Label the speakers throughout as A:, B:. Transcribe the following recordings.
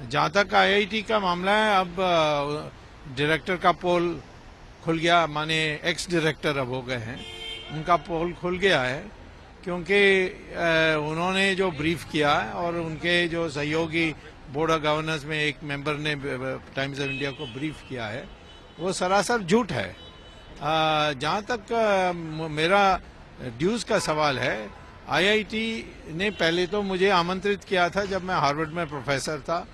A: जहाँ तक आईआईटी का मामला है, अब डायरेक्टर का पोल खुल गया, माने एक्स डायरेक्टर अब हो गए हैं, उनका पोल खुल गया है क्योंकि उन्होंने जो ब्रीफ किया है और उनके जो सहयोगी बोर्ड ऑफ गवर्नेंस में एक मेंबर ने टाइम्स ऑफ इंडिया को ब्रीफ किया है, वो सरासर झूठ है। जहाँ तक मेरा ड्यूज का सवाल है, आईआईटी ने पहले तो मुझे आमंत्रित किया था जब मैं हार्वर्ड में प्रोफेसर था।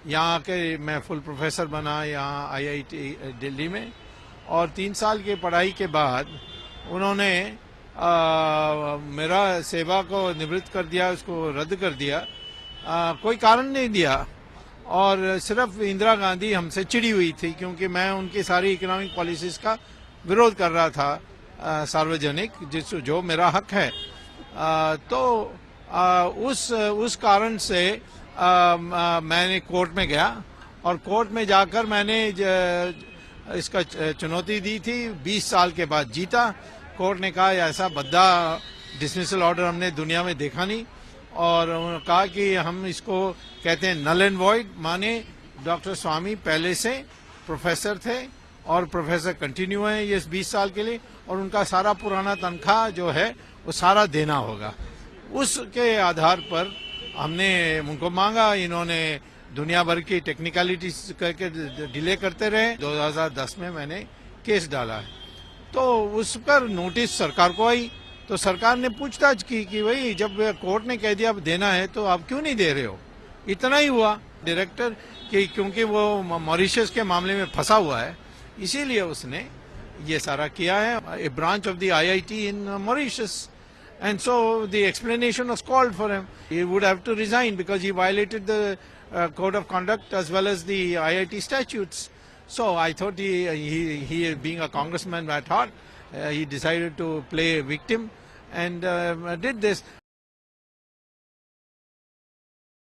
A: यहाँ के मैं फुल प्रोफेसर बना यहाँ आईआईटी दिल्ली में, और 3 साल की पढ़ाई के बाद उन्होंने मेरा सेवा को निवृत्त कर दिया, उसको रद्द कर दिया। कोई कारण नहीं दिया, और सिर्फ इंदिरा गांधी हमसे चिड़ी हुई थी क्योंकि मैं उनकी सारी इकोनॉमिक पॉलिसीज का विरोध कर रहा था सार्वजनिक, जो मेरा हक है। तो उस कारण से मैंने कोर्ट में गया, और कोर्ट में जाकर मैंने इसका चुनौती दी थी। 20 साल के बाद जीता। कोर्ट ने कहा ऐसा भद्दा डिसमिसल ऑर्डर हमने दुनिया में देखा नहीं, और उन्होंने कहा कि हम इसको कहते हैं नल एंड वॉइड, माने डॉक्टर स्वामी पहले से प्रोफेसर थे और प्रोफेसर कंटिन्यू है ये 20 साल के लिए, और उनका सारा पुराना तनख्वाह जो है वो सारा देना होगा। उसके आधार पर हमने उनको मांगा, इन्होंने दुनिया भर की टेक्निकलिटीज करके डिले करते रहे। 2010 में मैंने केस डाला है, तो उस पर नोटिस सरकार को आई, तो सरकार ने पूछताछ की कि भाई जब कोर्ट ने कह दिया अब देना है तो आप क्यों नहीं दे रहे हो। इतना ही हुआ। डायरेक्टर कि क्योंकि वो मॉरिशस के मामले में फंसा हुआ है, इसीलिए उसने ये सारा किया है। A branch of the IIT in Mauritius, and so the explanation was called for him. He would have to resign because he violated the code of conduct as well as the IIT statutes. So I thought he being a congressman at heart, he decided to play victim and did this.